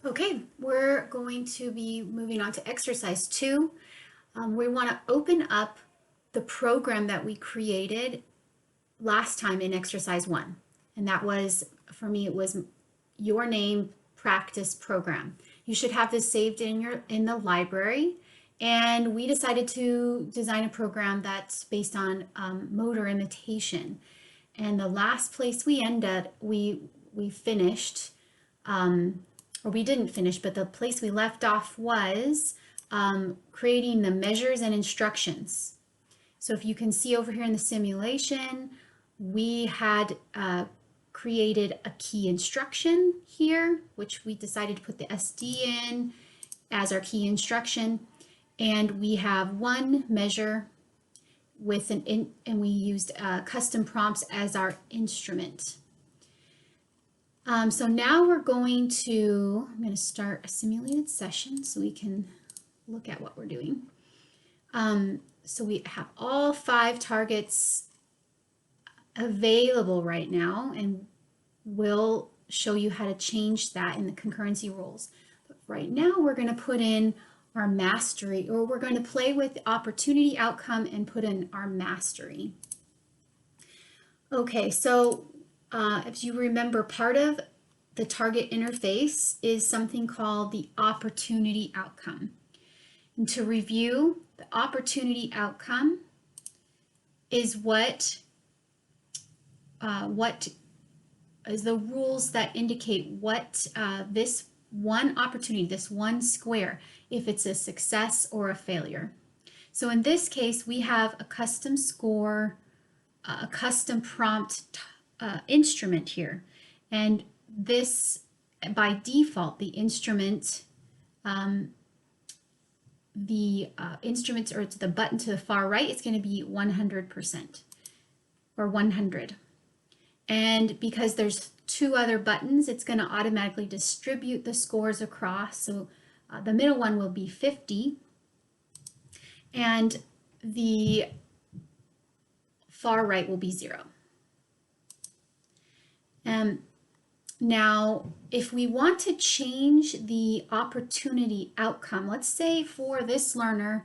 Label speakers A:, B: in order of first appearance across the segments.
A: Okay, we're going to be moving on to exercise 2. We want to open up the program that we created last time in exercise 1. And that was, for me, it was your name practice program. You should have this saved in the library. And we decided to design a program that's based on motor imitation. And the last place we ended, we finished, or we didn't finish, but the place we left off was creating the measures and instructions. So if you can see over here in the simulation, we had created a key instruction here, which we decided to put the SD in as our key instruction. And we have one measure with and we used custom prompts as our instrument. So now I'm going to start a simulated session so we can look at what we're doing. So we have all 5 targets available right now, and we'll show you how to change that in the concurrency rules. But right now we're going to put in our mastery, or we're going to play with the opportunity outcome and put in our mastery. Okay, so if you remember, part of the target interface is something called the opportunity outcome. And to review, the opportunity outcome is what is the rules that indicate what this one opportunity, this one square, if it's a success or a failure. So in this case, we have a custom score, a custom prompt instrument here. And this, by default, the instrument, instruments, or it's the button to the far right, it's going to be 100% or 100. And because there's 2 other buttons, it's going to automatically distribute the scores across. So the middle one will be 50, and the far right will be 0. Now, if we want to change the opportunity outcome, let's say for this learner,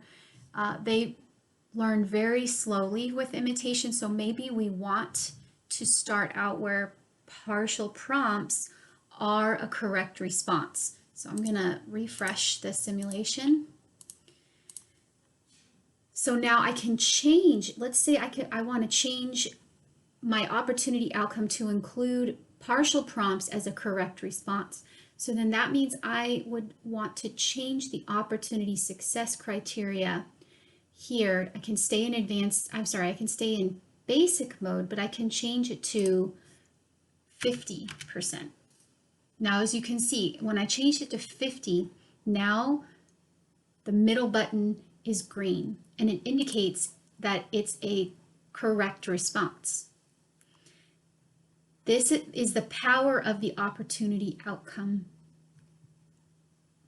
A: they learn very slowly with imitation, so maybe we want to start out where partial prompts are a correct response. So I'm going to refresh the simulation. So now I can change, let's say I want to change my opportunity outcome to include partial prompts as a correct response. So then that means I would want to change the opportunity success criteria here. I can stay in I can stay in basic mode, but I can change it to 50%. Now, as you can see, when I changed it to 50, now the middle button is green, and it indicates that it's a correct response. This is the power of the opportunity outcome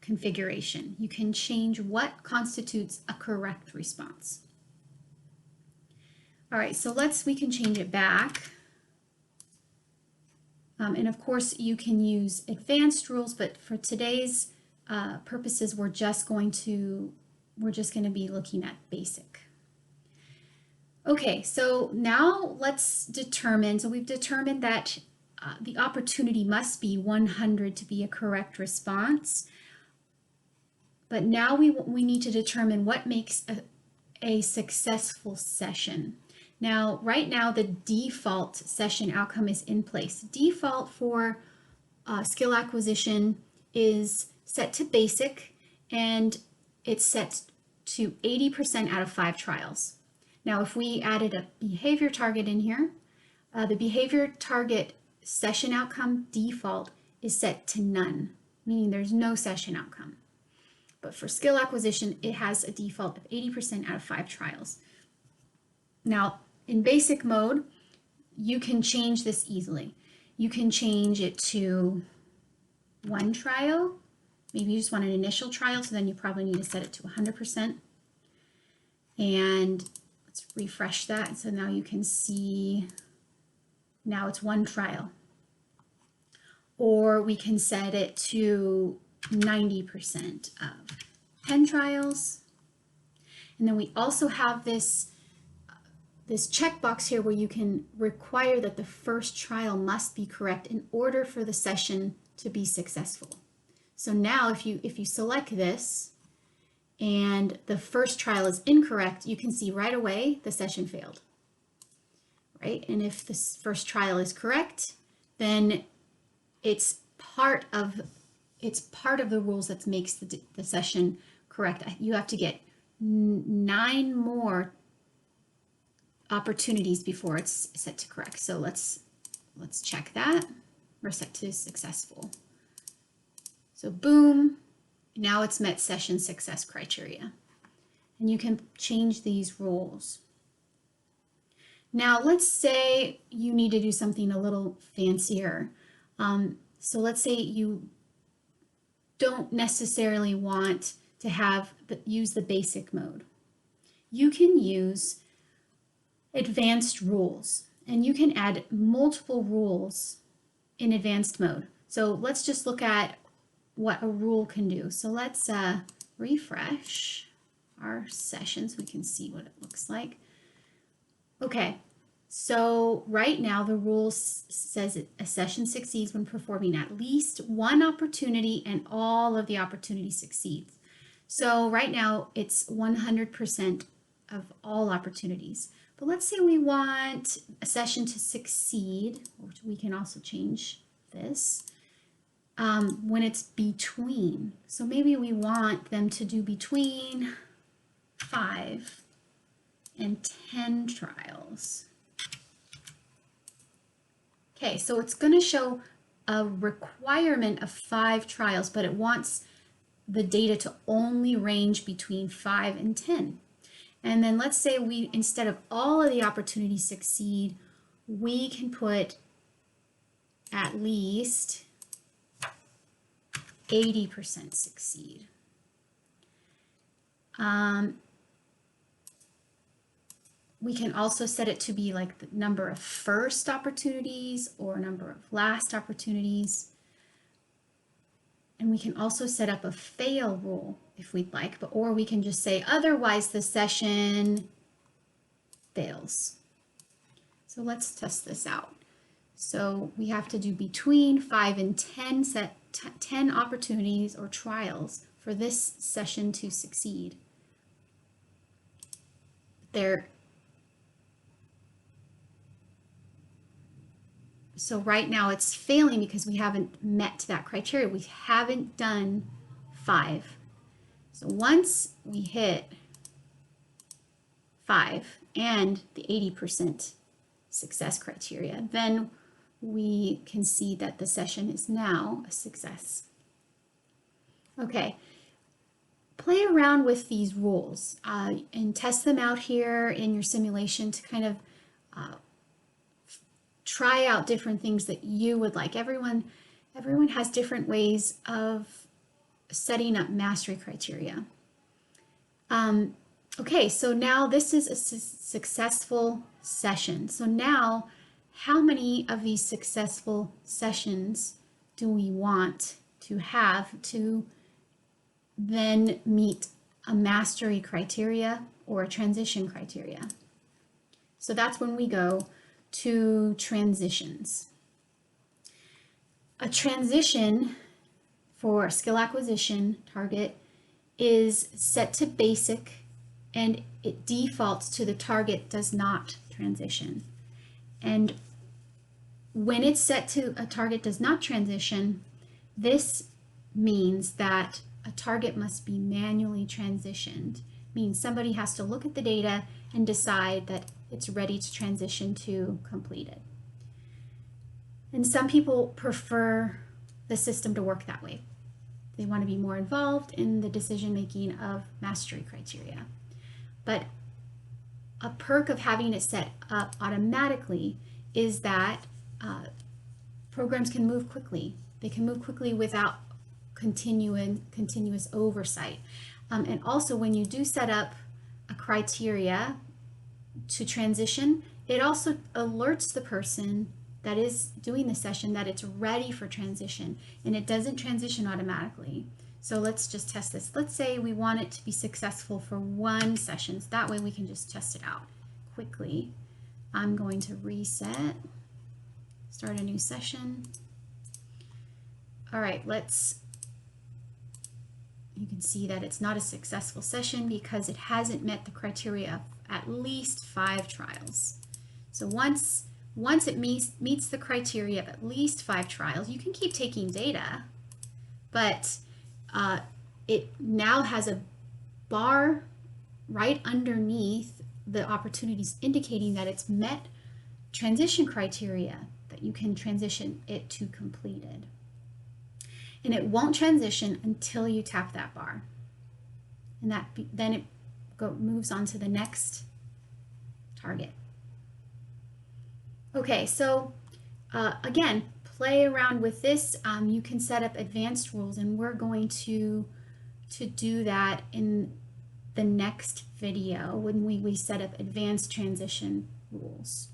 A: configuration. You can change what constitutes a correct response. All right, so we can change it back. And of course, you can use advanced rules, but for today's purposes, we're just going to be looking at basic. Okay, so now let's determine, so we've determined that the opportunity must be 100 to be a correct response. But now we need to determine what makes a successful session. Now, right now, the default session outcome is in place. Default for skill acquisition is set to basic, and it's set to 80% out of 5 trials. Now, if we added a behavior target in here, the behavior target session outcome default is set to none, meaning there's no session outcome. But for skill acquisition, it has a default of 80% out of 5 trials. Now, in basic mode, you can change this easily. You can change it to 1 trial. Maybe you just want an initial trial, so then you probably need to set it to 100%. And let's refresh that. So now you can see, now it's 1 trial. Or we can set it to 90% of 10 trials. And then we also have this checkbox here where you can require that the first trial must be correct in order for the session to be successful. So now if you select this and the first trial is incorrect, you can see right away the session failed, right? And if this first trial is correct, then it's part of the rules that makes the session correct. You have to get 9 more opportunities before it's set to correct. So let's check that. We're set to successful. So boom, now it's met session success criteria. And you can change these rules. Now let's say you need to do something a little fancier. So let's say you don't necessarily want to use the basic mode. You can use advanced rules, and you can add multiple rules in advanced mode. So let's just look at what a rule can do. So let's refresh our session so we can see what it looks like. Okay, so right now the rule says a session succeeds when performing at least one opportunity and all of the opportunities succeeds. So right now it's 100% of all opportunities. But let's say we want a session to succeed, which we can also change this, when it's between. So maybe we want them to do between 5 and 10 trials. Okay, so it's going to show a requirement of 5 trials, but it wants the data to only range between 5 and 10. And then let's say we, instead of all of the opportunities succeed, we can put at least 80% succeed. We can also set it to be like the number of first opportunities or number of last opportunities. And we can also set up a fail rule if we'd like, or we can just say otherwise the session fails. So let's test this out. So we have to do between 5 and 10 10 opportunities or trials for this session to succeed. So right now it's failing because we haven't met that criteria. We haven't done 5. So once we hit 5 and the 80% success criteria, then we can see that the session is now a success. Okay, play around with these rules and test them out here in your simulation to kind of try out different things that you would like. Everyone has different ways of setting up mastery criteria. Okay, so now this is a successful session. So now, how many of these successful sessions do we want to have to then meet a mastery criteria or a transition criteria? So that's when we go to transitions. A transition for skill acquisition target is set to basic and it defaults to the target does not transition. And when it's set to a target does not transition, this means that a target must be manually transitioned. Means somebody has to look at the data and decide that it's ready to transition to completed. And some people prefer the system to work that way. They want to be more involved in the decision making of mastery criteria. But a perk of having it set up automatically is that programs can move quickly. They can move quickly without continuous oversight. And also when you do set up a criteria to transition, it also alerts the person that is doing the session that it's ready for transition, and it doesn't transition automatically. So let's just test this. Let's say we want it to be successful for 1 session. So that way we can just test it out quickly. I'm going to reset, start a new session. All right, you can see that it's not a successful session because it hasn't met the criteria of at least 5 trials. So once it meets the criteria of at least 5 trials, you can keep taking data, but it now has a bar right underneath the opportunities indicating that it's met transition criteria, that you can transition it to completed. And it won't transition until you tap that bar. And then it moves on to the next target. Okay, so again, play around with this. You can set up advanced rules, and we're going to do that in the next video when we set up advanced transition rules.